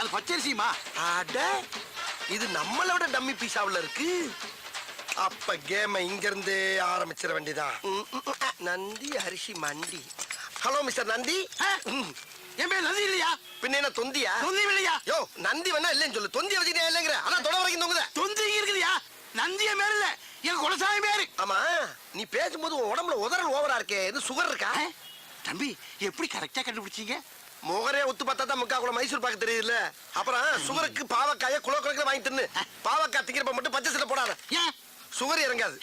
அது பச்சரிசிமா. அட இது நம்மளோட டம்மி பீஸாவுல இருக்கு. அப்ப கேம இங்க இருந்து ஆரம்பிச்சிட வேண்டியதான். நந்தி அரிசி மண்டி. Hello mister Nandi. என் பேர் நந்தி இல்லையா? பின்ன என்ன தொந்தியா? தொந்தி இல்லையா? யோ நந்தி வேணா இல்லன்னு சொல்லு. தொந்தி வச்சுக்கிட்டே இல்லங்கிற. அதான் தொட வரைக்கும் தொங்குத. தொந்தி இருக்குதுயா. நந்திய பேர் இல்ல, என் குலசாமி பேரு. ஆமா நீ பேசும்போது உன் உடம்புல உதறல் ஓவரா இருக்கே. இது சுகர் இருக்கா? தம்பி எப்படி கரெக்டா கண்டுபிடிச்சீங்க? முகரே ஒத்து பார்த்தா தான் முக்கா கூட மைசூர் பாக்கு தெரியுதுல்ல. அப்புறம் சுகருக்கு பாவக்காய குலோ கணக்குல வாங்கி தின்னு. பாவக்காய் திங்கிறப்ப மட்டும் பச்சை சட்டை போடாத. ஏன் சுகர் இறங்காது.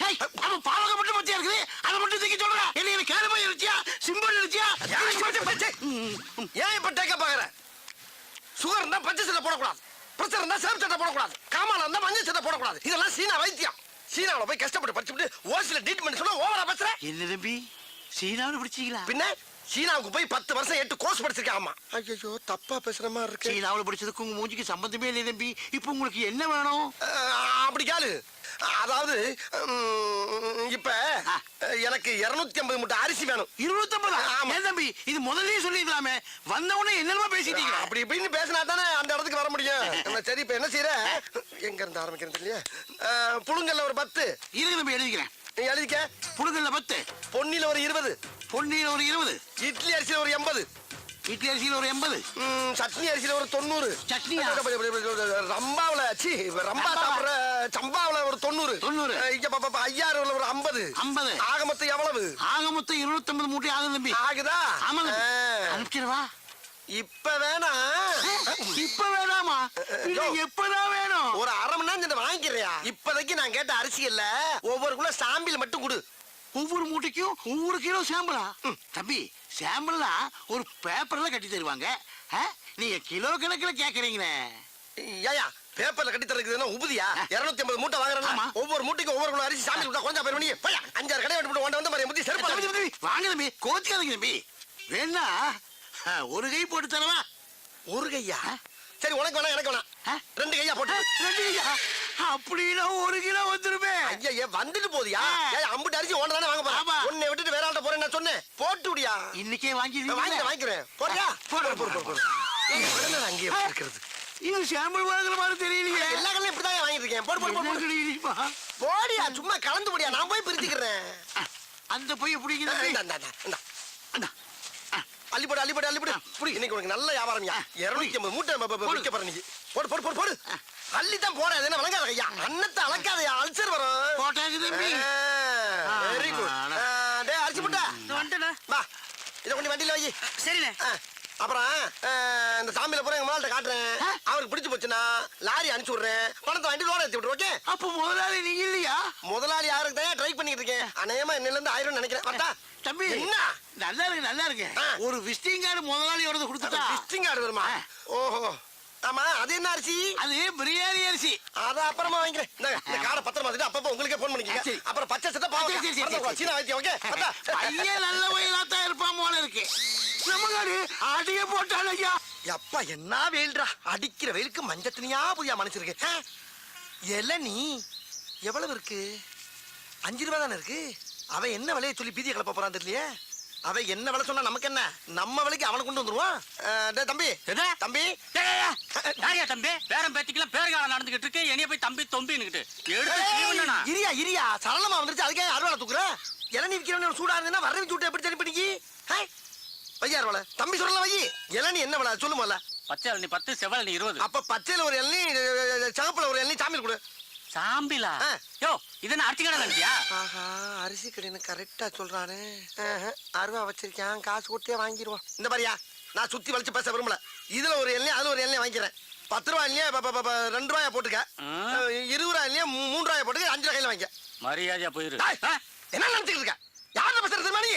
அவன் பாவக்காய் மட்டும் பச்சையா இருக்குது, அதை மட்டும் தூக்கி சொல்றா. என்ன கேரமா இருச்சியா, சிம்பிள் இருச்சியா? ஏன் இப்ப டேக்க பாக்குற? சுகர் இருந்தா பச்சை சட்டை போடக்கூடாது, பிரச்சனை இருந்தா சேம் சட்டை போடக்கூடாது, காமால இருந்தா மஞ்சள் சட்டை போடக்கூடாது. இதெல்லாம் சீனா வைத்தியம். சீனாவில போய் கஷ்டப்பட்டு படிச்சுட்டு ஓசில ட்ரீட்மெண்ட் சொன்னா ஓவரா பேசுற. என்ன தம்பி சீனாவில் பிடிச்சீங்களா? பின்ன சீனாவுக்கு போய் 10 வருஷம் 8 கோர்ஸ் படிச்சிருக்கேன். ஆமா ஐயோ தப்பா பேசுற மாதிரி இருக்கு. சீனாவில் படிச்சதுக்கு உங்க மூஞ்சிக்கு சம்பந்தமே இல்லை தம்பி. இப்போ உங்களுக்கு என்ன வேணும்? அப்படி கேளு. அதாவது இப்ப எனக்கு 250 மூட்டை அரிசி வேணும். 250? ஏன் தம்பி இது முதல்லயே சொல்லிடலாமே. வந்தவொடனே என்னமா பேசிட்டீங்க? அப்படி இப்படின்னு பேசினா தானே அந்த இடத்துக்கு வர முடியும். சரி இப்ப என்ன செய்யற? எங்க இருந்து ஆரம்பிக்கிறது இல்லையா? புழுங்கல்ல ஒரு 10 இருக்கு தம்பி, எழுதிக்கிறேன். எழுதிக்க. புழுங்கல்ல 10, பொன்னில ஒரு 20, பொன்னியில ஒரு 20, இட்லி அரிசியில ஒரு 80, இட்லி அரிசியில ஒரு 80, சட்னி அரிசியில ஒரு 90, சட்னியா? ரம்பாவுல ரம்பா சாப்பிடுற சம்பாவுல ஒரு 90, 90, இங்க 5000 ஒரு 50. ஆக மொத்தம் எவ்வளவு? ஆக மொத்தம் 250 மூட்டை ஆகும் தம்பி. ஆகுதா? ஆமா அனுப்பிச்சிடவா? இப்ப வேணா. இப்ப வேணாமா? எப்பதான் வேணும்? ஒரு அரை மணி நேரம் வாங்கிக்கிறியா? இப்போதைக்கு நான் கேட்ட அரிசி இல்ல, ஒவ்வொரு கிலோ சாம்பிள் மட்டும் கொடு. ஒவ்வொரு மூட்டைக்கும் ஒவ்வொரு கிலோ சாம்பிளா? தம்பி சாம்பிள்னா ஒரு பேப்பர்ல கட்டி தருவாங்க, நீங்க கிலோ கணக்கில் கேக்குறீங்களே. ஏயா பேப்பர்ல கட்டி தரதுன்னா உபதியா? 250 மூட்டை வாங்குறேன்னா ஒவ்வொரு மூட்டைக்கும் ஒவ்வொரு கிலோ அரிசி சாம்பிள் கொடுத்தா கொஞ்சம் பேர் பண்ணி 5-6 கடை வெட்டி வந்து மாதிரி முத்தி செருப்பு வாங்க தம்பி. கோச்சுக்காதீங்க தம்பி. வேணா ஒரு கை போட்டு தரவா? ஒரு கையா? சரி உனக்கு வேணா எனக்கு வேணா 2 கையா போட்டு. 2 கையா? அப்படின்னா 1 கிலோ வந்துருமே. ஐயா வந்துட்டு போதியா? அம்புட்டு அரிசி ஒண்ணு தானே வாங்க போறா. உன்னை விட்டுட்டு வேற ஆள்கிட்ட போறேன் நான் சொன்னேன். போட்டு விடியா? இன்னைக்கே வாங்கிக்கிறேன். போறியா? போடு. அங்கே இருக்கிறது இது சாம்பிள் வாங்குற மாதிரி தெரியலையே. எல்லா கடையும் இப்படிதான் வாங்கிட்டு இருக்கேன். போடு. போடியா சும்மா கலந்து போடியா. நான் போய் பிரிச்சுக்கிறேன். அந்த போய் பிடிக்குது. அள்ளிப்படு. இன்னைக்கு உனக்கு நல்ல வியாபாரம்யா. 250 மூட்டை விற்க போற நீ. போடு. அள்ளித்தான் போற. அது என்ன வழங்காத ஐயா. அன்னத்தை அளக்காதயா, அல்சர் வரும். போட்டாங்க தம்பி. Very good. டேய் அரிசி மூட்டை வந்துடா. வா இதை கொண்டு வண்டியில வை. சரிண்ணே. அப்புறம் இந்த சாமியில போற எங்க முதலாளிட்ட காட்டுறேன். அவருக்கு பிடிச்சு போச்சுன்னா லாரி அனுப்பிச்சு விடுறேன். பணத்தை வண்டி லோட ஏற்றி விட்டுரு. ஓகே? அப்ப முதலாளி நீங்க இல்லையா? முதலாளி யாருக்கு தான் ட்ரை பண்ணிட்டு இருக்கேன். அநேகமா இன்னில இருந்து 1000 நினைக்கிறேன். பார்த்தா தம்பி என்ன நல்லா இருக்கு. ஒரு விசிட்டிங் கார்டு முதலாளியோட கொடுத்துட்டா. விசிட்டிங் கார்டு வருமா? ஓஹோ ஆமா. அது என்ன அரிசி? அது பிரியாணி அரிசி. அத அப்புறமா வாங்கிக்கிறேன். இந்த கார்டை பத்திரமா வச்சுட்டு அப்பப்போ உங்களுக்கே போன் பண்ணிக்கங்க. அப்புறம் பச்சை சட்டை பாவம் சீனா வைத்தியம். ஓகே? பையன் நல்ல வயலாத்தான் இருப்பான் போல இருக்கு. நமக்காரு அடிய போட்டான் ஐயா. அப்பா என்ன வெயில்டா. அடிக்கிற வெயிலுக்கு மஞ்சள் தனியா புதியா மனுச்சிருக்கு. இளநீ எவ்வளவு இருக்கு? 5 ரூபா தானே இருக்கு. அவன் என்ன விலையை சொல்லி பீதியை கிளப்ப போறான் தெரியலையே. அவன் என்ன விலை சொன்னா நமக்கு என்ன? நம்ம விலைக்கு அவனை கொண்டு வந்துருவான். தம்பி தம்பி தம்பி பேரம் பேத்திக்கலாம் பேர்காலம் நடந்துகிட்டு இருக்கு. என்னைய போய் தம்பி தொம்பின்னுகிட்டு இரியா சரளமா வந்துருச்சு. அதுக்கே அறுவாலை தூக்குற. இளநீ விற்கிறவன் சூடா இருந்தா வரவி சூட்டை எப்படி சரி பண்ணிக்கி? வையார் வலை தம்பி சொல்லலாம். வை இளநீ என்ன விலை சொல்லுமால? பச்சை இளநீ 10, செவ்வளி 20. அப்ப பச்சையில ஒரு இளநீ, சிவப்புல ஒரு இளநீ சாமியில் கொடு. சாம்பிலா? யோ இது அரிசி கடை தான்யா. ஆஹா அரிசி கடைன்னு கரெக்டா சொல்றானே. அருவா வச்சிருக்கேன். காசு கொடுத்தே வாங்கிடுவான். இந்த மாதிரியா நான் சுத்தி வலிச்சு பேச விரும்பல. இதுல ஒரு எண்ணெய் அதுல ஒரு எண்ணெய் வாங்கிக்கிறேன். 10 ரூபாய் இல்லையா 2 ரூபாயா போட்டுக்க. 20 ரூபாய் இல்லையா 3 ரூபாயா போட்டுக்க. 5 ரூபாயில வாங்கிக்க. மரியாதையா போயிரு. என்ன நினைச்சுட்டு இருக்க? யார்கிட்ட பேசுறது தெரியுமா? நீ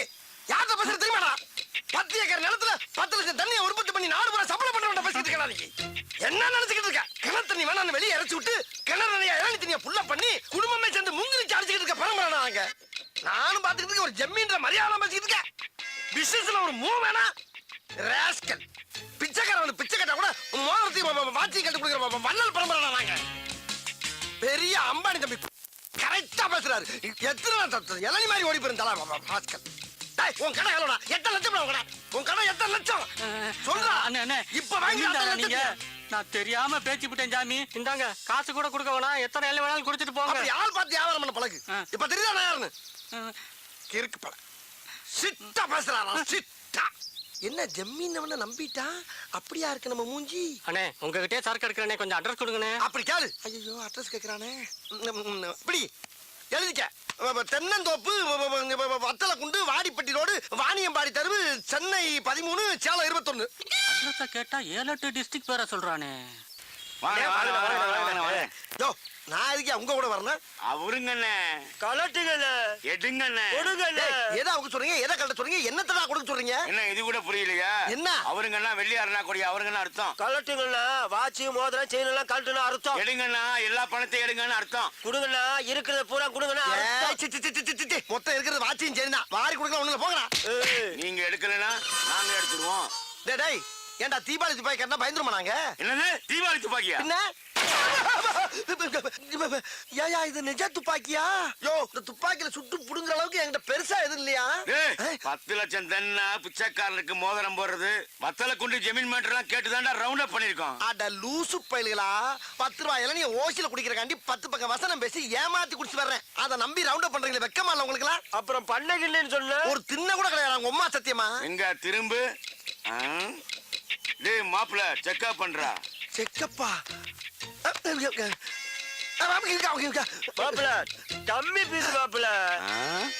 யார்கிட்ட பேசுறது தெரியுமாடா? 10 ஏக்கர் நிலத்துல 10 லட்சம் தண்ணியை உற்பத்தி பண்ணி 4 ரூபாய் சப்ளை பண்ண பேசிட்டு இருக்கா? நீ என்ன நினைச்சுக்கிட்டு இருக்க? கிணறு தண்ணி வேணான்னு வெளியே இறச்சி விட்டு கிணறு நிறைய இளநீ தண்ணியை புள்ள பண்ணி குடும்பமே சேர்ந்து முங்கிலிச்சு அடிச்சுக்கிட்டு இருக்க பரம்பரை நாங்க. நானும் பாத்துக்கிட்டு இருக்க. ஒரு ஜம்மீன்ற மரியாதை பேசிக்கிட்டு இருக்க. பிசினஸ்ல ஒரு மூவ் வேணா ராஸ்கல். பிச்சைக்கார வந்து பிச்சை கட்டா கூட மோதிரத்தையும் வாட்சி கட்டு கொடுக்குற வள்ளல் பரம்பரை நாங்க. பெரிய அம்பானி தம்பி கரெக்டா பேசுறாரு. எத்தனை இளநீ மாதிரி ஓடி போயிருந்தா ராஸ்கல். உன் கடை எவ்வளோடா? 8 லட்சம். உன் கடை 8 லட்சம் சொல்றா. அண்ணே இப்ப வாங்கி நீங்க நான் தெரியாம பேச்சு விட்டேன் சாமி. இந்தாங்க காசு கூட கொடுக்க வேணாம், எத்தனை எல்லாம் வேணாலும் குடிச்சிட்டு போங்க. அப்படி ஆள் பார்த்து வியாபாரம் பண்ண பழகு. ஆ. இப்ப தெரியுதா நான் யாருன்னு? ஆ, கிறுக்கு பழ சிட்டா பேசுறாரா சிட்டா. என்ன ஜம்மீன் நம்பிட்டா? அப்படியா இருக்கு நம்ம மூஞ்சி? அண்ணே உங்ககிட்டயே சரக்கு எடுக்கிறேனே, கொஞ்சம் அட்ரஸ் கொடுங்கண்ணே. அப்படி கேளு. ஐயோ அட்ரஸ் கேக்குறானே. இப்படி எழுதிக்க. தென்னந்தோப்பு வத்தல குண்டு வாடிப்பட்டி ரோடு வாணியம்பாடி தெருவு சென்னை 13 சேலம் 21. அட்ரஸ கேட்டா 7-8 டிஸ்ட்ரிக்ட் பேரை சொல்றானே. யோ நான் எதுக்கே உங்க கூட வரணும்? அவருங்கண்ணே கலட்டுங்கண்ணே எடுங்கண்ணே கொடுங்கண்ணே. எதை அவங்க சொல்றீங்க? எதை கலட்ட சொல்றீங்க? என்னத்தடா கொடுக்க சொல்றீங்க? என்ன இது கூட புரியலையா? என்ன? அவருங்கண்ணா வெள்ளியாருனா கொடி அவருங்கண்ணா அர்த்தம். கலட்டுங்கண்ணா வாட்சி மோதிரம் செயின் எல்லாம் கழட்டுனா அர்த்தம். எடுங்கண்ணா எல்லா பணத்தையும் எடுங்கன்னு அர்த்தம். குடுங்கண்ணா இருக்கிறத பூரா குடுங்கண்ணா அர்த்தம். ஏய், C, C, C, C, C, C. மொத்தம் இருக்கிறது வாட்சியும் சரிதான். வாரி கொடுக்கலாம் ஒண்ணுல போங்கடா. ஏய், நீங்க எடுக்கலனா நாங்க எடுத்துருவோம். டேய் டேய் ஏன்டா தீபாவளி துப்பாக்கி கட்டினா பயந்துருமா நாங்க? என்னது தீபாவளி துப்பாக்கியா? என்ன ஏயா இது நிஜ துப்பாக்கியா? யோ இந்த துப்பாக்கியில சுட்டு புடுங்குற அளவுக்கு என்கிட்ட பெருசா எதுவும் இல்லையா? ஏய், 10 லட்சம் தென்னா பிச்சைக்காரனுக்கு மோதிரம் போடுறது வத்தல குண்டு ஜமீன் மேட்டர்லாம் கேட்டுதான்டா ரவுண்ட் அப் பண்ணிருக்கோம். அட லூசு பயல்களா, 10 ரூபாய் இளநீ ஓசில குடிக்கிறக்காண்டி 10 பக்கம் வசனம் பேசி ஏமாத்தி குடிச்சு வர்றேன். அதை நம்பி ரவுண்ட் அப் பண்றீங்களே, வெக்கமா இல்ல உங்களுக்கு எல்லாம்? அப்புறம் பண்ணகில்லைன்னு சொன்ன. ஒரு தின்ன கூட கிடையாது உங்க அம்மா சத்தியமா. எங்க திரும்பு. டேய் மாப்ள செக்அப் பண்றா. செக்கப்பா மாப்பிள தம்பி பீஸ் மாப்பிள.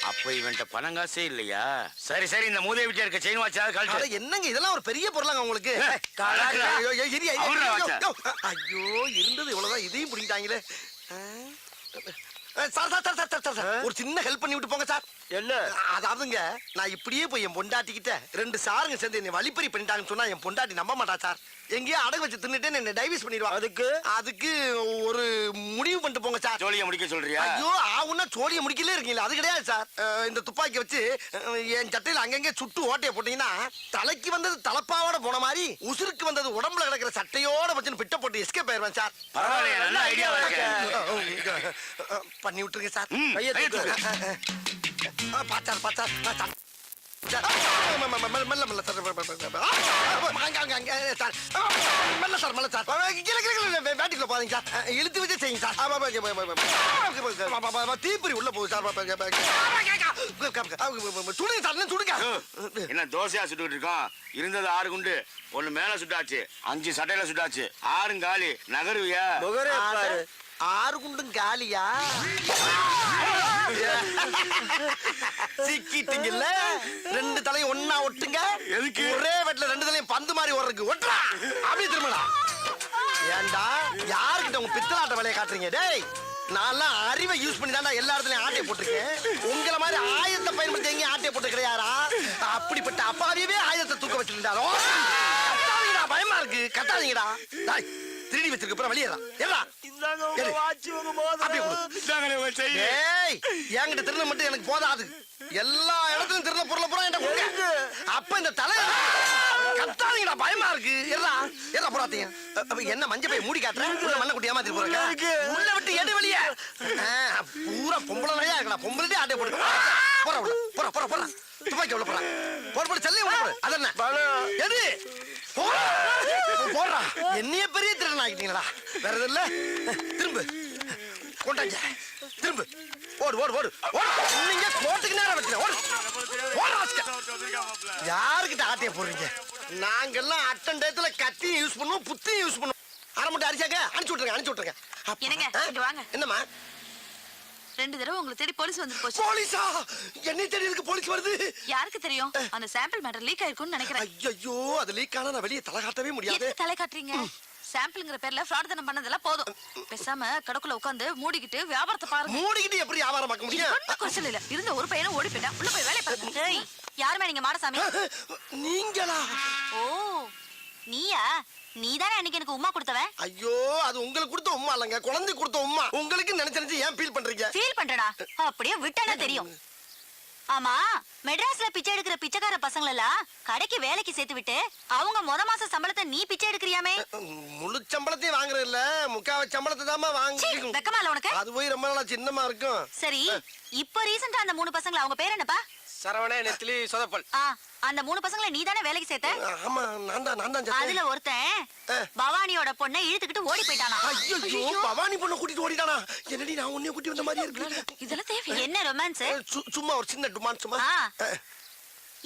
அப்ப இவன்ட்ட பணம் காசே இல்லையா? சரி சரி இந்த மூதே வீட்டுல இருக்க செயின் வாட்சாவது கழட்டு. என்னங்க இதெல்லாம் ஒரு பெரிய பொருளாங்க உங்களுக்கு? கலக்குறா. ஐயோ, ஐயோ, இரு, ஐயோ, அவர்ரா ஐயோ, வாச்சா. ஐயோ. ஐயோ இருந்தது இவ்வளவுதான், இதையும் பிடிக்கிட்டாங்களே. Sir sir sir sir sir sir ஒரு சின்ன ஹெல்ப் பண்ணி விட்டு போங்க சார். என்ன? அதாவதுங்க நான் இப்படியே போய் என் பொண்டாட்டிக்கிட்ட 2 சாருங்க சேர்ந்து என்னை வழிப்பறி பண்ணிட்டாங்கன்னு சொன்னா என் பொண்டாட்டி நம்ப மாட்டா சார். எங்கேயோ அடகு வச்சு தின்னுட்டு என்ன டைவர்ஸ் பண்ணிடுவா. அதுக்கு ஒரு முடிவு பண்ணிட்டு போங்க சார். ஜோலியை முடிக்க சொல்றியா? ஐயோ ஆவுன்னா சோழியை முடிக்கலே இருக்கீங்களா? அது கிடையாது சார். இந்த துப்பாக்கி வச்சு என் சட்டையில அங்கங்க சுட்டு ஓட்டையை போட்டீங்கன்னா தலைக்கு வந்தது தலப்பாவோட போன மாதிரி உசுருக்கு வந்தது உடம்புல கிடக்கிற சட்டையோட வச்சுன்னு பிட்ட போட்டு எஸ்கேப் ஆயிடுவேன் சார். பரவாயில்லையா, நல்ல ஐடியாவா இருக்கு. பண்ணி விட்டுருங்க சார். கையை தூக்கு. பாச்சார் பாச்சார் பாச்சார். மெல்ல மெல்ல சார். மெல்ல சார் மெல்ல சார். வேட்டிக்குள்ள போதீங்க சார். இழுத்து வச்சு செய்யுங்க சார். தீப்பொறி உள்ள போகுது சார். சுடுங்க சார் சுடுங்க. என்ன தோசையா சுட்டுட்டு இருக்கோம்? இருந்தது 6 குண்டு, 1 மேல சுட்டாச்சு, 5 சட்டையில சுட்டாச்சு, 6 காலி. நகருவியா? 6 குண்டும் காலியா? சிக்கிட்டீங்கல்ல. 2 தலையும் ஒண்ணா ஒட்டுங்க. எதுக்கு? ஒரே வெட்ல 2 தலையும் பந்து மாதிரி ஓடுறதுக்கு. ஒட்டுறா அப்படியே திரும்படா. ஏண்டா யாருக்கிட்ட உங்க பித்தலாட்ட வேலையை காட்டுறீங்க? டேய் நான்லாம் அறிவை யூஸ் பண்ணி தான்டா எல்லா இடத்துலயும் ஆட்டையை போட்டிருக்கேன். உங்களை மாதிரி ஆயுதத்தை பயன்படுத்தி எங்கேயும் ஆட்டையை போட்டு கிடையாரா? அப்படிப்பட்ட அப்பாவியவே ஆயுதத்தை தூக்க வச்சிருந்தாரோ. கத்தாதீங்கடா, பயமா இருக்கு. கத்தாதீங்கடா. டேய் திருடி வச்சிருக்க அப்புறம் வெளியேறா. எல்லாம் இந்தாங்க உங்க வாட்சி உங்க மோதிரம். ஏய் என்கிட்ட திருட மட்டும் எனக்கு போதாது. எல்லா இடத்துலயும் திருட பொருளை பூரா என்கிட்ட கொடுங்க. அப்ப இந்த தலை கத்தாதீங்கடா, பயமா இருக்கு. எறா எறா போறாதீங்க. என்ன மஞ்ச பை மூடி காட்டுறேன். உள்ள மண்ணை குட்டி ஏமாத்தி போறீங்க. உள்ள விட்டு எடு வெளியே. பூரா பொம்பளை நிறையா இருக்கடா. பொம்பளைட்டே ஆட்டை போட்டு போற உள்ள போற போற போற. துப்பாக்கி உள்ள போற. போடு போடு செல்லையும் உள்ள போடு. அதென்ன எது போடுறா. என்னைய பெரிய திருடன் ஆகிட்டீங்களா? வேற எதுவும் இல்ல. திரும்ப கொண்டாங்க. திரும்ப ஓடு ஓடு ஓடு ஓடு. நீங்க கோட்டுக்கு நேரம் வச்சுக்க. ஓடு ஓடு. யாருக்கிட்ட ஆட்டைய போடுறீங்க? நாங்கெல்லாம் அட்டன் டயத்துல கத்தியும் யூஸ் பண்ணுவோம், புத்தியும் யூஸ் பண்ணுவோம். அரை மட்டும் அடிச்சாங்க. அனுப்பிச்சு விட்டுருங்க அனுப்பிச்சு விட்டுருங்க. என்னங்க இங்க வாங்க. என்னம்மா? 2 தடவை உங்களை தேடி போலீஸ் வந்து போச்சு. போலீஸா? என்னை தெரியறதுக்கு போலீஸ் வருது? யாருக்கு தெரியும்? அந்த சாம்பிள் மேட்டர் லீக் ஆயிருக்கும்னு நினைக்கிறேன். ஐயோ அது லீக் ஆனா நான் வெளியே தலை காட்டவே முடியாது. எதுக்கு தலை காட்டுறீங்க? சாம்பிள்ங்கிற பேர்ல ஃப்ராட் தான பண்ணதெல்லாம் போதும். பேசாம கடக்குள்ள உட்கார்ந்து மூடிக்கிட்டு வியாபாரத்தை பாருங்க. மூடிக்கிட்டு எப்படி வியாபாரம் பார்க்க முடியும்? ஒண்ணும் குறைச்சல் இல்ல. இருந்த ஒரு பையனும் ஓடி போயிட்டான். உள்ள போய் வேலைய பாருங்க. ஏய் யாருமே நீங்க மாடசாமி? நீங்களா? ஓ நீயா? நீதானே அன்னைக்கு எனக்கு உம்மா கொடுத்தவன். ஐயோ அது உங்களுக்கு கொடுத்த உம்மா இல்லங்க, குழந்தை கொடுத்த உம்மா. உங்களுக்கு நினைச்சு ஏன் ஃபீல் பண்றீங்க? ஃபீல் பண்றடா. அப்படியே விட்டானே தெரியும். ஆமா மெட்ராஸ்ல பிச்சை எடுக்கிற பிச்சைக்கார பசங்கள எல்லாம் கடைக்கு வேலைக்கு சேர்த்து விட்டு அவங்க மாச சம்பளத்தை நீ பிச்சை எடுக்கிறியாமே? முழு சம்பளத்தையும் வாங்குறது இல்ல, முக்காவ சம்பளத்தை தாமா வாங்க. வெக்கமா இல்ல உனக்கு? அது போய் ரொம்ப நாளா சின்னமா இருக்கும். சரி இப்போ ரீசன்ட்டா அந்த 3 பசங்கள அவங்க பேர் என்னப்பா? சரவண நெத்திலி சொதப்பல். அந்த 3 பசங்களை நீ தானே வேலைக்கு சேர்த்த? ஆமா நான் தான் அதுல ஒருத்தன் பவானியோட பொண்ணை இழுத்துக்கிட்டு ஓடி போயிட்டானா. ஐயோ பவானி பொண்ணை கூட்டிட்டு ஓடிட்டானா? என்னடி நான் உன்னைய கூட்டி வந்த மாதிரியே இருக்கு. இதெல்லாம் தேவை என்ன ரொமான்ஸ்? சும்மா ஒரு சின்ன டுமான் சும்மா.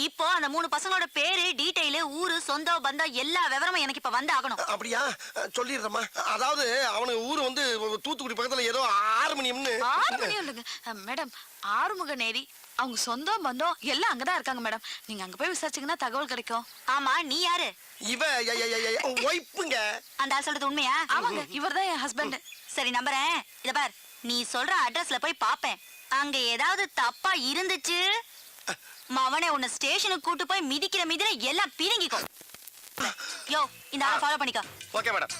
இப்போ அந்த 3 பசங்களோட பேரு, டீடைல், ஊரு, சொந்தம், பந்தம் எல்லா விவரமும் எனக்கு இப்ப வந்து ஆகணும். அப்படியா? சொல்லிடுறேம்மா. அதாவது அவனுக்கு ஊரு வந்து தூத்துக்குடி பக்கத்துல ஏதோ ஆறுமணியம்னு. ஆறுமணியம் இல்லைங்க மேடம், ஆறுமுகநேரி. அவங்க சொந்தம் பந்தம் எல்லாம் அங்கதான் இருக்காங்க மேடம். நீங்க அங்க போய் விசாரிச்சீங்கன்னா தகவல் கிடைக்கும். ஆமா, நீ யாரு? இவ ஒய்ஃபுங்க. அந்த ஆள் சொல்றது உண்மையா? ஆமாங்க, இவர்தான் என் ஹஸ்பண்ட். சரி நம்புறேன். இத பார், நீ சொல்ற அட்ரஸ்ல போய் பாப்பேன். அங்க ஏதாவது தப்பா இருந்துச்சு, மவனே உன்னை ஸ்டேஷனுக்கு கூட்டு போய் மிதிக்கிற மிதிர எல்லாம் பிரிங்கிக்கோ. யோ, இந்த ஆளை ஃபாலோ பண்ணிக்கோ. Okay madam.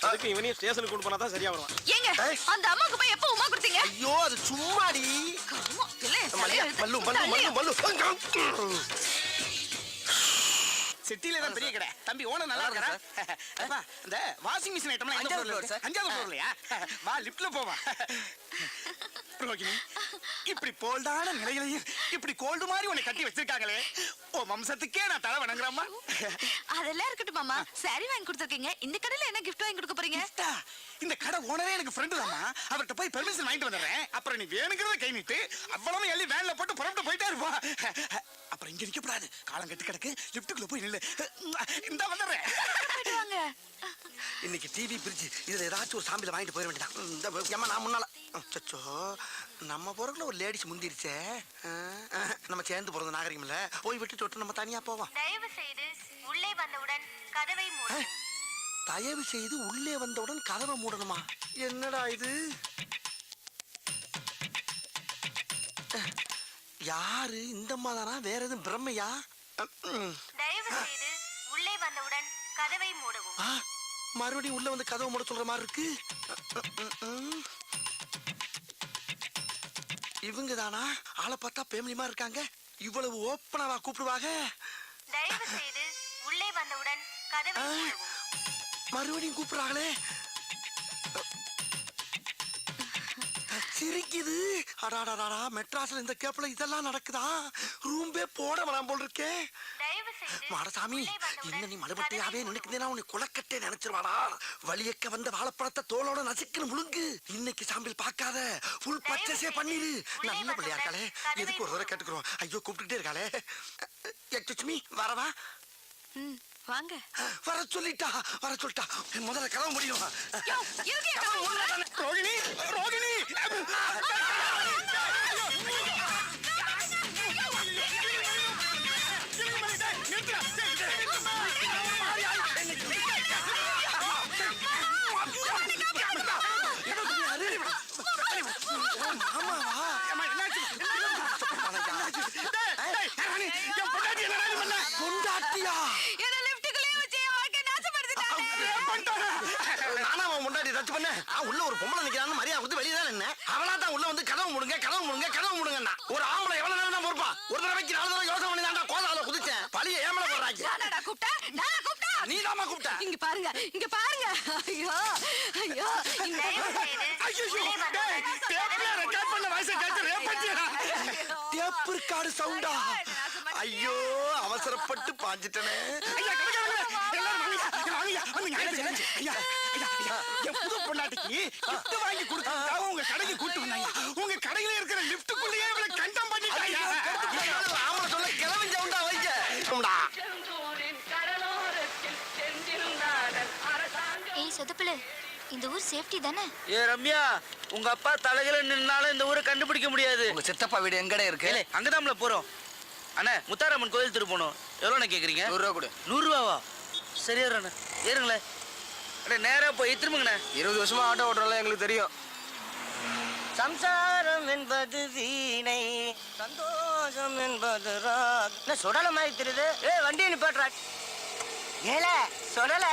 அதுக்கு இவனையும் ஸ்டேஷனுக்கு கூட்டு போனா தான் சரியா வருவான். ஏங்க அந்த அம்மாக்கு போய் எப்ப உமா கொடுத்தீங்க? ஐயோ அது சும்மாடி. மல்லு மல்லு மல்லு மல்லு. சிட்டில தான் பெரிய கடை. தம்பி ஓனர் நல்லா இருக்கா? அப்பா இந்த வாஷிங் மிஷின் ஐட்டம்லாம் எங்க ஃப்ளோர்ல இருக்கு? 5வது ஃப்ளோர்லயா? வா லிஃப்ட்ல போவா. ரோகிணி, இப்படி போல்டான நிலையிலையும் இப்படி கோல்டு மாதிரி உன்னை கட்டி வச்சிருக்காங்களே, ஓ வம்சத்துக்கே நான் தலை வணங்குறேம்மா. அதெல்லாம் இருக்கட்டும் மாமா, சாரி வாங்கி கொடுத்துருக்கீங்க. இந்த கடையில என்ன கிஃப்ட் வாங்கி கொடுக்க போறீங்க? இந்த கடை ஓனரே எனக்கு ஃப்ரெண்டு தாம்மா. அவர்கிட்ட போய் பெர்மிஷன் வாங்கிட்டு வந்துடுறேன். அப்புறம் நீ வேணுங்கிறத கை நீட்டு அவ்வளவு எள்ளி வேன்ல போட்டு புறப்பட்டு போயிட்டே இருப்பா. அப்புறம் இங்க நிக்கப்படாது, காலம் கட்டு கிடக்கு. லிஃப்ட்டுக்குள்ள போய் நில்லு. இந்த வந்துடுறேன். இன்னைக்கு டிவி பிரிட்ஜ் இதுல ஏதாச்சும் ஒரு சாம்பில வாங்கிட்டு போயிட வேண்டியதான். இந்த ஏமா நான் முன்னால சச்சோ நம்ம போறதுல ஒரு லேடிஸ் முந்திருச்சே. நம்ம சேர்ந்து போறது நாகரிகம் இல்ல. போய் விட்டு தொட்டு நம்ம தனியா போவோம். தயவு செய்து உள்ளே வந்தவுடன் கதவை மூடு. தயவு செய்து உள்ளே வந்தவுடன் கதவை மூடணுமா? என்னடா இது? யாரு இந்த மாதானா? வேற எதுவும் பிரம்மையா? தயவு செய்து உள்ளே வந்தவுடன் கதவை மூடவும். மறுபடியும் உள்ள வந்து கதவை மூட சொல்ற மாதிரி இருக்கு. இவங்க தானா? ஆளை பார்த்தா பேமிலிமா இருக்காங்க. இவ்வளவு ஓப்பனாவா கூப்பிடுவாங்க? தயவு செய்து உள்ளே வந்தவுடன் கதவை மூடவும். மறுபடியும் கூப்பிடுறாங்களே. சிரிக்குது. அடாடாடா, மெட்ராஸ்ல இந்த கேப்ல இதெல்லாம் நடக்குதா? ரூம்பே போட வேணாம் போல் இருக்கே. தயவு செய்து மாடசாமி, இன்னும் நீ மறுபடியாவே நினைக்கிறேன்னா உன்னை குளக்கட்டே நினைச்சிருவாடா. வலியக்க வந்த வாழைப்பழத்தை தோலோட நசுக்குன்னு முழுங்கு. இன்னைக்கு சாம்பிள் பார்க்காத, ஃபுல் பர்ச்சேஸே பண்ணிரு. நல்ல பிள்ளையா இருக்காளே, எதுக்கு ஒரு தடவை கேட்டுக்கிறோம். ஐயோ கூப்பிட்டுட்டே இருக்காளே. எக்ஸ்கியூஸ் வரவா? வாங்க. வர சொல்லிட்டா. முதல்ல கதவு முடியும். ரோகிணி, ரோகிணி. உள்ள ஒரு பொம்பளை நிக்கிறான்னு மரியாதை கொடுத்து வெளியே தான் நின்ன. அவளா தான் உள்ள வந்து கதவு முடுங்க. ஒரு ஆம்பளை எவ்வளவு நேரம் தான் பொறுப்பா? ஒரு தடவைக்கு 4 தடவை யோசனை பண்ணி தான் கோதால குதிச்சேன். பழிய ஏமல போடுறாங்க. நீ தாமா கூப்பிட்ட. இங்க பாருங்க. ஐயோ ரெக்கார்ட் பண்ண வாய்ஸ் கேட்டு ரேப் பண்ணியா? டேப் ரெக்கார்ட் சவுண்டா? ஐயோ அவசரப்பட்டு பாஞ்சிட்டனே. புது பொண்டாட்டிக்கு gift வாங்கி கொடுத்ததுக்காக உங்க கடைக்கு கூட்டு வந்தாங்க. உங்க கடையில இருக்கிற லிஃப்ட்டுக்குள்ளேயே இவளை கண்டம் பண்ணிட்டாங்க. ஆமா சொல்ல கிளம்பி சவுண்டா வைக்க. ஏய் சொதப்பல, இந்த ஊர் சேஃப்டி தானே? ஏ ரம்யா, உங்க அப்பா தலையில நின்னாலும் இந்த ஊரை கண்டுபிடிக்க முடியாது. உங்க சித்தப்பா வீடு எங்கடா இருக்கு? அங்கதான்ல போறோம். அண்ணா, முத்தாரம்மன் கோயில் திரு போனோம். எவ்வளோண்ணே கேக்குறீங்க? 100 ரூபா கொடு. 100 ரூபாவா? சரி ஏறுண்ணே, ஏறுங்களேன். அண்ணே நேரா போய் திரும்புங்கண்ணே. 20 வருஷமா ஆட்டோ ஓட்டுறலாம் எங்களுக்கு தெரியும். சம்சாரம் என்பது வீணை, சந்தோஷம் என்பது ராக். சுடல மாதிரி தெரியுது. வண்டியை நிப்பாட்டுறா. ஏல சுடல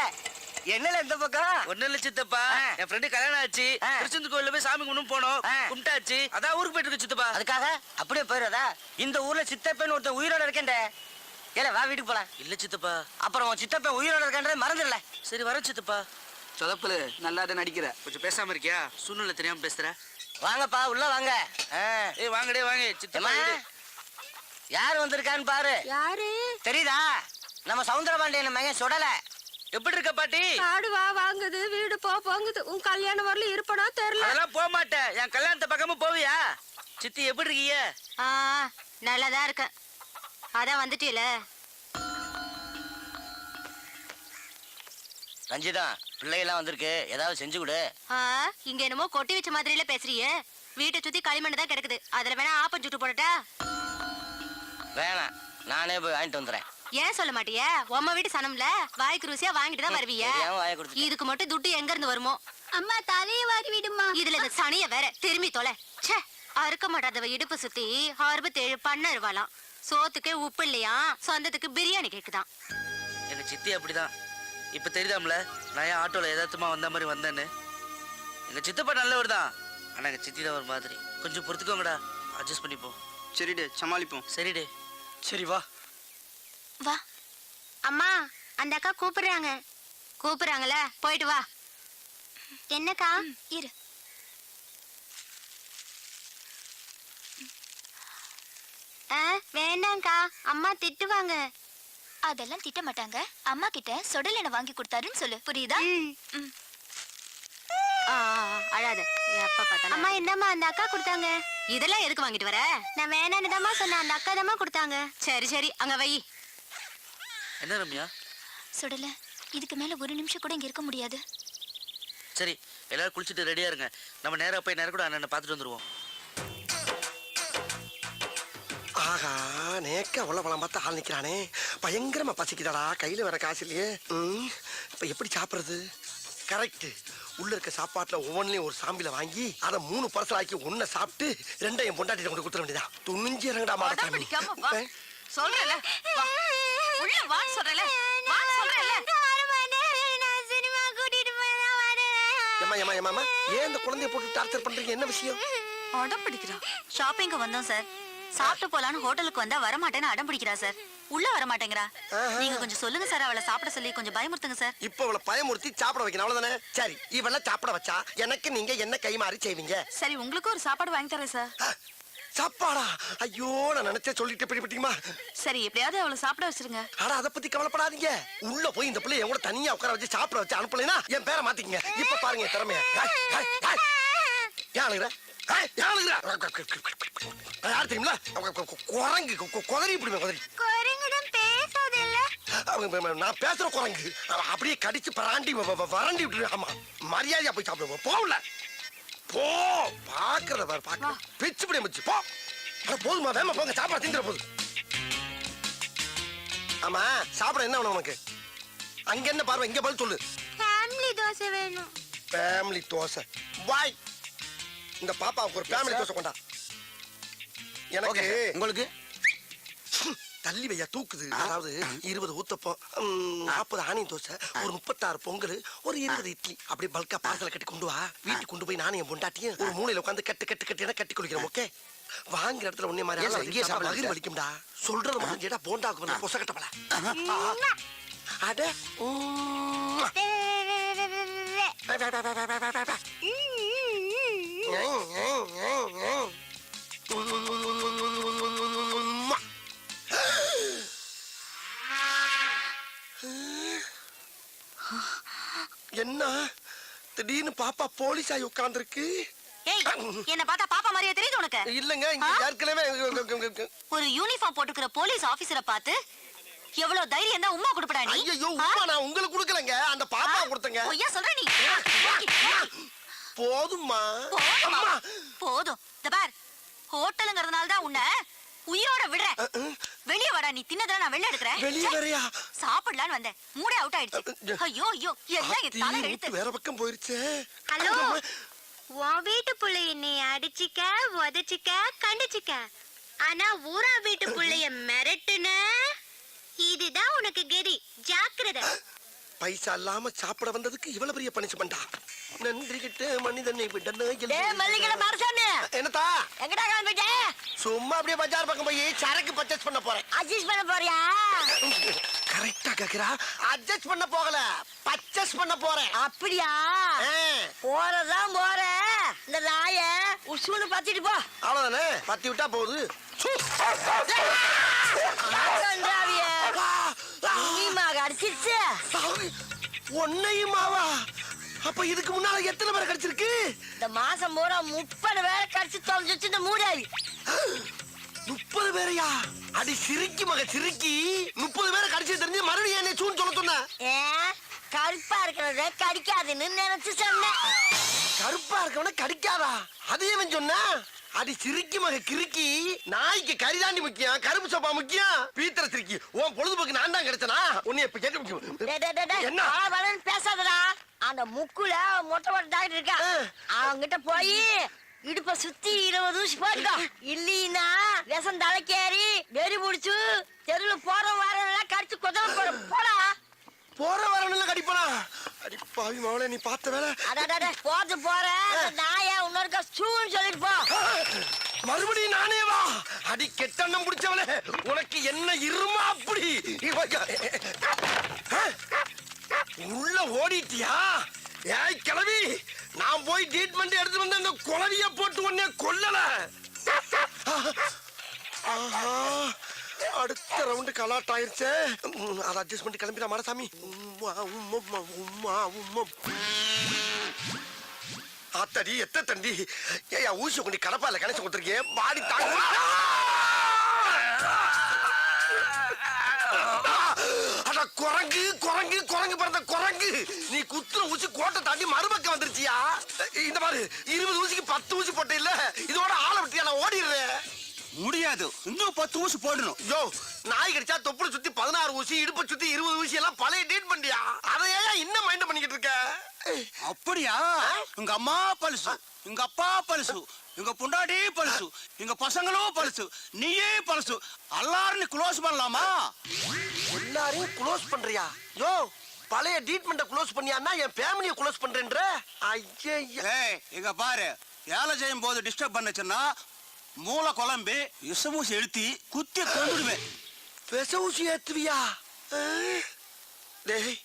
என்னல இந்த பக்கம்? ஒண்ணு இல்ல சித்தப்பா, என் ஃப்ரெண்டு கல்யாணம் ஆச்சு. திருச்செந்தூர் கோயில்ல போய் சாமி கும்பிட்டு போனோம். கும்பிட்டாச்சு, அதான் ஊருக்கு போயிட்டு இருக்கு சித்தப்பா. அதுக்காக அப்படியே போயிடாதா? இந்த ஊர்ல சித்தப்பன் ஒருத்தன் உயிரோட இருக்கேன்டே. ஏல வா வீட்டுக்கு போலாம். இல்ல சித்தப்பா. அப்புறம் உன் சித்தப்பன் உயிரோட இருக்கேன்றதை மறந்துடல. சரி வர சித்தப்பா. சொதப்புல நல்லா தான் நடிக்கிற. கொஞ்சம் பேசாம இருக்கியா? சூழ்நிலை தெரியாம பேசுற. வாங்கப்பா உள்ள வாங்க. ஏய் வாங்கடே வாங்க சித்தப்பா. யார் வந்திருக்கான்னு பாரு. யாரு? தெரியுதா? நம்ம சவுந்தரபாண்டியன் மகன் சுடல. எப்படி இருக்க பாட்டி? காடு வா வாங்குது, வீடு போங்குது. உன் கல்யாணம் வரல இருப்பனா தெரியல. அதெல்லாம் போக மாட்டேன். என் கல்யாணத்து பக்கமும் போவியா? சித்தி எப்படி இருக்கீங்க? நல்லாதான் இருக்க. அதான் வந்துட்டீல. ரஞ்சிதா, பிள்ளைகள்லாம் வந்திருக்கு, ஏதாவது செஞ்சு கொடு. இங்க என்னமோ கொட்டி வச்ச மாதிரில பேசுறியே. வீட்டை சுத்தி களிமண் தான் கிடக்குது. அதுல வேணா ஆப்பம் சுட்டு போடட்டா? வேணாம், நானே போய் வாங்கிட்டு வந்துடுறேன். ஏன் சொல்ல மாட்டியே? உம்ம வீட்டு சனம்ல வாய்க்கு ருசியா வாங்கிட்டு தான் வருவிய. தெரியாம வாயை கொடுத்துட்டேன். இதுக்கு மட்டும் துட்டு எங்க இருந்து வருமோ? அம்மா தலையை வாரி விடுமா. இதுல இந்த சனிய வேற திரும்பி தொலை. ச்சே, அறுக்க மாட்டாதவ இடுப்பு சுத்தி 67 பண்ண இருவாளாம். சோத்துக்கே உப்பு இல்லையா, சொந்தத்துக்கு பிரியாணி கேக்குதான். எங்க சித்தி அப்படிதான். இப்ப தெரியுதாம்ல நான் ஏன் ஆட்டோல எதார்த்தமா வந்த மாதிரி வந்தேன்னு. எங்க சித்தப்பா நல்லவர் தான், ஆனா எங்க சித்தி தான் ஒரு மாதிரி. கொஞ்சம் பொறுத்துக்கோங்கடா, அட்ஜஸ்ட் பண்ணிப்போம். சரிடே சமாளிப்போம். சரிடே. சரி வா. வா. அம்மா, அந்த அக்கா கூப்பிடுறாங்க. கூப்பிடுறாங்கல்ல, போயிட்டு வா. என்னக்கா? இரு. வேண்டாம்க்கா, அம்மா திட்டுவாங்க. அதெல்லாம் திட்ட மாட்டாங்க. அம்மா கிட்ட சொடல் எண்ணெய் வாங்கி கொடுத்தாருன்னு சொல்லு, புரியுதா? அழாத. எப்ப பார்த்தாலும். அம்மா இந்தாம்மா, அந்த அக்கா கொடுத்தாங்க. இதெல்லாம் எதுக்கு வாங்கிட்டு வர? நான் வேணான்னு தாம்மா சொன்னேன், அந்த அக்கா தாம்மா கொடுத்தாங்க. சரி சரி, அங்க வை. என்ன ரம்யா? சொடல, இதுக்கு மேல ஒரு நிமிஷம் கூட இங்க இருக்க முடியாது. சரி, எல்லாரும் குளிச்சுட்டு ரெடியா இருங்க. நம்ம நேரா போய் நேரம் கூட அண்ணனை பார்த்துட்டு வந்துருவோம். ஆகா, நேக்க அவ்வளவு பழம் பார்த்து ஆள் நிக்கிறானே. பயங்கரமா பசிக்குதாடா, கையில வர காசு இல்லையே. இப்ப எப்படி சாப்பிடுறது? கரெக்ட். உள்ள இருக்க சாப்பாட்டுல ஒவ்வொன்றையும் ஒரு சாம்பில வாங்கி அதை 3 பார்சல் ஆக்கி 1 சாப்பிட்டு 2 என் பொண்டாட்டி கொண்டு கொடுத்துட வேண்டியதா. துணிஞ்சு இறங்கடா மாட்டாமி. சொல்றல வா. உள்ள வா சொல்றல. வா சொல்றல. ஏமா ஏன் இந்த குழந்தைய போட்டு டார்ச்சர் பண்றீங்க? என்ன விஷயம்? அடம் பிடிக்கிறா. ஷாப்பிங்க்கு வந்தோம் சார். சாப்பிட்டு போலான்னு ஹோட்டலுக்கு வந்தா வரமாட்டேன்னு அடம் பிடிக்கிறா சார். உள்ள வர மாட்டேங்கிறா. நீங்க கொஞ்சம் சொல்லுங்க சார், அவளை சாப்பிட சொல்லி கொஞ்சம் பயமுறுத்துங்க சார். இப்ப அவளை பயமுறுத்தி சாப்பிட வைக்கணும், அவ்வளவுதானே? சரி, இவள சாப்பிட வச்சா எனக்கு நீங்க என்ன கை மாறி செய்வீங்க? சரி, உங்களுக்கு ஒரு சாப்பாடு வாங்கி தரேன் சார். சாப்பாடா? ஐயோ, நான் நினைச்சே சொல்லிட்டு பிடிப்பீங்களா? சரி, எப்படியாவது அவளை சாப்பிட வச்சிருங்க. ஆனா அதை பத்தி கவலைப்படாதீங்க. உள்ள போய் இந்த பிள்ளை என் கூட தனியா உட்கார வச்சு சாப்பிட வச்சு அனுப்பலைன்னா என் பேரை மாத்திக்கங்க. இப்ப பாருங்க திறமைய. யாருங்கிற யார் தெரியுமில? குரங்கு குதறி பிடிமே, குதறி. நான் பேசுற குரங்கு அப்படியே கடிச்சு பராண்டி வறண்டி விட்டு. ஆமா, மரியாதையா போய் சாப்பிடுவோம். போகல போ, பாக்குறத பாரு, பாக்க பிச்சு பிடி மிச்சு போ. போதுமா, வேமா போங்க, சாப்பாடு திங்கிற போது. ஆமா, சாப்பிட என்ன வேணும் உனக்கு? அங்க என்ன பார்வை, இங்க பதில் சொல்லு. ஃபேமிலி தோசை வேணும். ஃபேமிலி தோசை வாய். இந்த பாப்பாவுக்கு ஒரு ஃபேமிலி தோசை கொண்டா. எனக்கு உங்களுக்கு தள்ளி வையா தூக்குது. அதாவது 20 ஊத்தப்பம், 40 ஆனியன் தோசை, ஒரு 36 பொங்கல், ஒரு 20 இட்லி, அப்படி பல்கா பார்சல கட்டி கொண்டு வா. வீட்டுக்கு கொண்டு போய் நானும் என் பொண்டாட்டியும் ஒரு மூலையில உட்காந்து கட்டு கட்டு கட்டி கட்டி குளிக்கிறோம். ஓகே? வாங்குற இடத்துல ஒன்னே மாதிரி மகிழ் வலிக்கும்டா. சொல்றது மட்டும் கேட்டா போண்டாக்கு வந்து பொச கட்டப்பல. அட என்ன திடீர்னு பாப்பா போலீஸ் ஆகி உட்கார்ந்துருக்கு? என்ன பார்த்தா பாப்பா மாதிரியே தெரியுது உனக்கு? இல்லங்க, இங்க ஏற்கனவே ஒரு யூனிஃபார்ம் போட்டுக்கிற போலீஸ் ஆபீசரை பார்த்து எவ்வளவு தைரியம் தான் உம்மா கொடுப்படா நீ? ஐயோ, உம்மா நான் உங்களுக்கு கொடுக்கலங்க, அந்த பாப்பா கொடுத்தங்க. ஐயா சொல்ற நீ. போதும்மா. போதும். இந்த பார், ஹோட்டலுங்கிறதுனால தான் உன்னை உயிரோட விடுறேன். வெளிய வாடா, நீ தின்னதெல்லாம் நான் வெளிய எடுக்கிறேன். வெளிய வரையா? சாப்பிடலான்னு வந்தேன், மூடே அவுட் ஆயிடுச்சு. ஐயோ ஐயோ, என்ன தலை எழுத்து. வேற பக்கம் போயிருச்சு. ஹலோ, உன் வீட்டு புள்ளைய நீ அடிச்சிக்க, உதச்சிக்க, கண்டிச்சிக்க. ஆனா ஊரா வீட்டு புள்ளைய மிரட்டுன, இதுதான் உனக்கு கெதி. ஜாக்கிரதை. பைசா இல்லாம சாப்பிட வந்ததுக்கு இவ்வளவு பெரிய பனிஷ்மெண்டா? நன்றி கிட்ட மனிதனை விடன. என்னதா எங்கடா கிளம்பிட்ட? சும்மா அப்படியே பஜார் பக்கம் போய் சரக்கு பர்ச்சேஸ் பண்ண போறேன். அட்ஜஸ்ட் பண்ண போறியா? கரெக்டா கேக்குறா. அட்ஜஸ்ட் பண்ண போகல, பர்ச்சேஸ் பண்ண போறேன். அப்படியா? போறதான் போற. இந்த நாய உசுன்னு பத்திட்டு போ. அவ்வளவுதானே, பத்தி விட்டா போகுது. பொன்னையுமாவா? அப்ப இதுக்கு முன்னால எத்தனை பேரை கடிச்சிருக்கு? இந்த மாசம் பூரா 30 பேரை கடிச்சு தொலைஞ்சிச்சு இந்த மூடாய். 30 பேரையா? அடி சிரிக்கி மக சிரிக்கி. 30 பேரை கடிச்சு தெரிஞ்சு மறுபடியும் என்ன சூன்னு சொல்ல சொன்ன? கருப்பா இருக்கிறத கடிக்காதுன்னு நினைச்சு சொன்னேன். கருப்பா இருக்கவன கடிக்காதா? அதையும் சொன்ன? அடி சிரிக்கி மக கிறுக்கி. நாய்க்கு கரிதாண்டி முக்கியம், கருப்பு சோப்பா முக்கியம். பீத்தர சிரிக்கி. உன் பொழுதுபோக்கு நான் தான் கிடைச்சனா? உன்னை இப்ப கேட்க முக்கியம். என்ன பேசாதடா. அந்த முக்குல மொட்டை மொட்டை டாக்டர் இருக்கா, அவங்கிட்ட போய் இடுப்ப சுத்தி 20 ஊசி போட்டுக்கோ. இல்லீன்னா விஷம் தலைக்கேறி வெறி முடிச்சு தெருவுல போற வாரம் கடிச்சு கொதல போடா. போற வரணும்ல கடிப்பனா? அடி பாவி மவளே, நீ பார்த்த வேலை. அடடட போது போற நாய இன்னொருக்கா சூன்னு சொல்லிட்டு போ. மறுபடியும் நானே வா? அடி கெட்டண்ணம் பிடிச்சவளே, உனக்கு என்ன இருமா அப்படி? உள்ள ஓடிட்டியா? ஏய் கிளவி, நான் போய் ட்ரீட்மெண்ட் எடுத்து வந்து அந்த குளவிய போட்டு உடனே கொல்லல. ஆஹா, அடுத்த ரவுண்டு கலாட் ஆயிருச்சே. அதை அட்ஜஸ்ட் பண்ணி கிளம்பிடா மாடசாமி. ஆத்தடி எத்த தண்டி. ஏயா ஊசி கொண்டு கடப்பால கணச்சு கொடுத்துருக்கேன். பாடி தாங்க. குரங்கு குரங்கு குரங்கு பிறந்த குரங்கு. நீ குத்துற ஊசி கோட்டை தாண்டி மறுபக்கம் வந்துருச்சியா? இந்த மாதிரி 20 ஊசிக்கு 10 ஊசி போட்ட இல்ல, இதோட ஆளை விட்டியா? நான் ஓடிடுறேன். முடியாது, இன்னும் 10 ஊசி போடணும். யோ, நாய் கடிச்சா தொப்புளை சுத்தி 16 ஊசி, இடுப்பை சுத்தி 20 ஊசி எல்லாம் பழைய டேட் பண்ணியா? அதையா இன்னும் மைண்ட் பண்ணிக்கிட்டு இருக்க? அப்படியா? உங்க அம்மா பழுசு, உங்க அப்பா பழுசு, உங்க பொண்டாட்டி பழுசு, எங்க பசங்களும் பழுசு, நீயே பழுசு. எல்லாரும் க்ளோஸ் பண்ணலாமா? எல்லாரையும் க்ளோஸ் பண்றியா? யோ, பழைய ட்ரீட்மெண்ட்டை க்ளோஸ் பண்ணியான்னா என் ஃபேமிலியை க்ளோஸ் பண்றேன்ற? ஐயே, ஏய் இங்க பாரு, வேலை செய்யும் போது டிஸ்டர்ப் பண்ணுச்சுன்னா மூளை குழம்பு விஷமூசி எழுத்தி குத்தி கொண்டுடுவேன். விச ஊசி ஏத்துவியா? டேய்,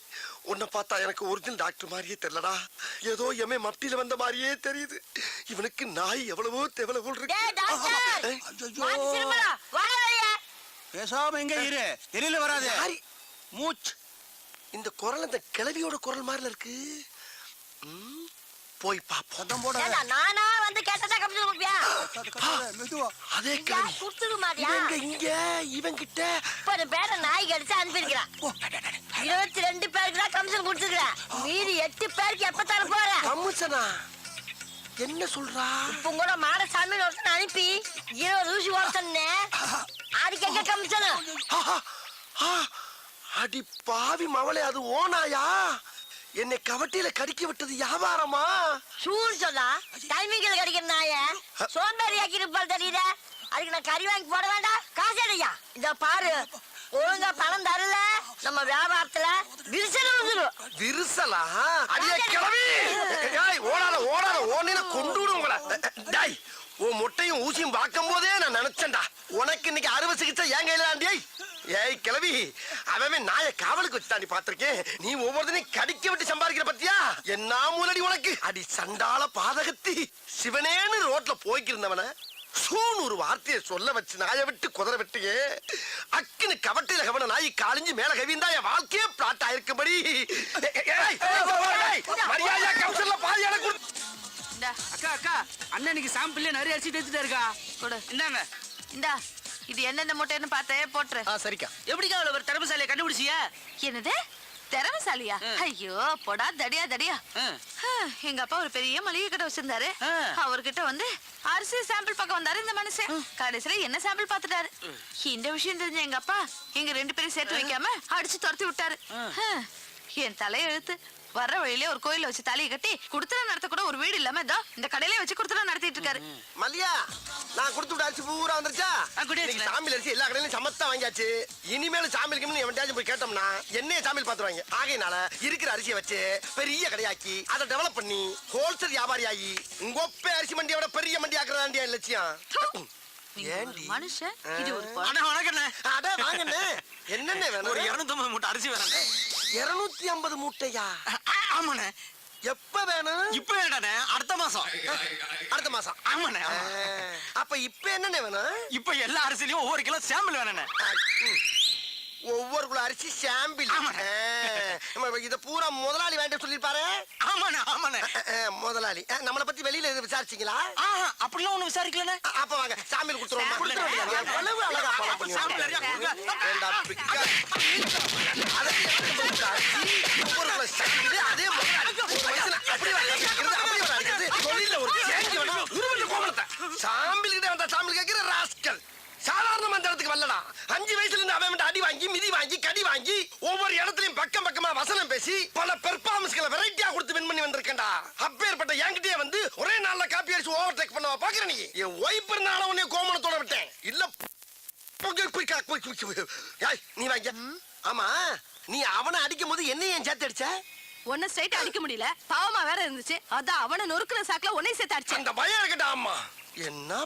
உன்னை பார்த்தா எனக்கு ஒரிஜினல் டாக்டர் மாதிரியே தெரியலடா. ஏதோ எமே மத்தியில வந்த மாதிரியே தெரியுது. இவனுக்கு நாய் எவ்வளவோ தேவல போல் பேசாம எங்க இரு, வெளியில வராது. இருக்கு. மூச்சு. இந்த குரல் இந்த கிளவியோட குரல் மாதிரில இருக்கு. போய் பாப்போம். நானா வந்து கேட்டதா கமிஷன் கொடுப்பியா? அதே கிளவி கொடுத்துக்க மாட்டியா? இங்க இவன் கிட்ட 30 பேரை நாய் கடிச்சு அனுப்பியிருக்கிறான். 22 பேருக்கு தான் கமிஷன் கொடுத்துருக்கேன். மீதி 8 பேருக்கு எப்ப தர போற? கமிஷனா? என்ன சொல்றா? இப்ப கூட மாடசாமி ஒருத்தன் அனுப்பி 20 ஊசி ஓடுத்தே. அதுக்கு எங்க கமிஷன்? அடி பாவி மவளே, அது ஓனாயா? என்னை கவட்டியில கடிக்க விட்டது வியாபாரமா? சூடு சொன்னா டைமிங்ல கடிக்கிற நாய சோம்பேறி ஆக்கி இருப்பாள் தெரியுத. அதுக்கு நான் கறி வாங்கி போட வேண்டாம்? காசு எதையா? இத பாரு, ஒழுங்கா பணம் தரல நம்ம வியாபாரத்துல விரிசல் வந்துடும். விரிசலா? அடியே கிளவி, ஓடாத ஓடாத, ஓடின கொண்டு உங்களை. டாய், உன் முட்டையும் ஊசியும் பார்க்கும் போதே நான் நினைச்சேன்டா உனக்கு இன்னைக்கு அறுவை சிகிச்சை என் கையில தாண்டியை. ஏய் கிளவி, அவன் நாய காவலுக்கு வச்சு தாண்டி பாத்திருக்கேன். நீ ஒவ்வொருத்தனையும் கடிக்க விட்டு சம்பாதிக்கிற பத்தியா? என்ன மூலடி உனக்கு? அடி சண்டால பாதகத்தி. சிவனேன்னு ரோட்ல போய்க்கிருந்தவன சூன்னு ஒரு வார்த்தையை சொல்ல வச்சு நாயை விட்டு குதிரை விட்டியே. அக்குன்னு கவட்டையில கவன நாய் காலிஞ்சு மேல கவிந்தா என் வாழ்க்கையே பிளாட் ஆயிருக்கும்படி. மரியாதையா கவுன்சிலர்ல பாதியான கொடு. அக்கா அக்கா, அண்ணனுக்கு சாம்பிள்ல நிறைய அரிசி தேய்ச்சிட்டே இருக்கா. கொடு. இந்தாங்க. இந்தா, இது என்னென்ன முட்டைன்னு பார்த்தே போட்டுரு. சரிக்கா. எப்படிக்கா அவ்வளவு ஒரு திறமைசாலியை கண்டுபிடிச்சியா? என்னது திறமைசாலியா? ஐயோ போடா தடியா தடியா. எங்க அப்பா ஒரு பெரிய மளிகை கடை வச்சிருந்தாரு. அவர்கிட்ட வந்து அரிசி சாம்பிள் பக்கம் வந்தாரு இந்த மனுஷன். கடைசியில என்ன சாம்பிள் பாத்துட்டாரு. இந்த விஷயம் தெரிஞ்ச எங்க அப்பா எங்க 2 பேரும் சேர்த்து வைக்காம அடிச்சு துரத்தி விட்டாரு. என் தலையெழுத்து. வர்ற வழியிலே ஒரு கோயில வச்சு தலையை கட்டி குடுத்தன நடத்த கூட ஒரு வீடு இல்லாம இதோ இந்த கடையிலே வச்சு குடுத்தன நடத்திட்டு இருக்காரு. மல்லியா, நான் கொடுத்து விட்ட அரிசி பூரா வந்துருச்சா? சாமியில் அரிசி எல்லா கடையிலும் சமத்தா வாங்கியாச்சு. இனிமேல் சாமிக்கு எவன்டாச்சும் போய் கேட்டோம்னா என்னைய சாமியில் பாத்துருவாங்க. ஆகையினால இருக்கிற அரிசியை வச்சு பெரிய கடையாக்கி அதை டெவலப் பண்ணி ஹோல்சேல் வியாபாரி ஆகி உங்க ஒப்பே அரிசி மண்டியோட பெரிய மண்டி ஆக்குறதாண்டியா லட்சியம். மனுஷன் இது ஒரு என்னென்ன வேணும்? ஒரு 250 மூட்டை அரிசி வேணும். 250 மூட்டையா? ஆமாண்ணே. எப்ப வேணும்? இப்ப வேண்டானே, அடுத்த மாசம். அடுத்த மாசம்? ஆமாண்ணே. அப்ப இப்ப என்னென்ன வேணும்? இப்ப எல்லா அரிசிலையும் ஒவ்வொரு கிலோ சாம்பிள் வேணுண்ணே. ஒவ்வொரு அரிசி சாம்பிள் இத பூரா முதலாளி வேண்டாம் சொல்லிருப்பாரு. ஆமாண்ணே ஆமாண்ணே. முதலாளி நம்மளை பத்தி வெளியில எதுவும் விசாரிச்சீங்களா? அப்படிலாம் ஒண்ணு விசாரிக்கலண்ணே. அப்ப வாங்க சாம்பிள் கொடுத்துருவோம். எவ்வளவு அழகா follow பண்ணி வச்சிருக்காங்க. ஏண்டா பிக்கா. ஒவ்வொரு சாம்பிள் அதே முதலாளி ஒரு வயசுல அப்படி அடிக்கிறது தொழில ஒரு சேஞ்ச் வேணும். உருவல கோமலத்தை சாம்பிள் கிட்ட வந்தா சாம்பிள் கேக்குற ராஸ்கல். சாதாரண மந்திரத்துக்கு வரலடா. 5 வயசுல இருந்து அவன் அடி வாங்கி மிதி வாங்கி கடி வாங்கி ஒவ்வொரு இடத்துலயும் பக்கம் பக்கமா வசனம் பேசி பல பெர்ஃபார்மன்ஸ்களை வெரைட்டியா கொடுத்து வின் பண்ணி வந்திருக்கேன்டா. அப்பேற்பட்ட என்கிட்டயே வந்து ஒரே நாள்ல காப்பி அடிச்சு ஓவர்டேக் பண்ணவா பாக்குற நீ? என் ஒய்ஃப் இருந்தாலும் உன்னை கோமணத்தோட விட்டேன். இல்ல நீ வாங்க. ஆமா நீ அவனை அடிக்கும் போது என்ன ஏன் சேர்த்து அடிச்ச? ஒன்னும் ஸ்ட்ரைட் அடிக்க முடியல, பாவமா வேற இருந்துச்சு. அதான் அவனை நொறுக்குற சாக்குல உன்னை சேர்த்து அடிச்சேன். அந்த பயம் இருக்கட்டா. அம்மா என்ன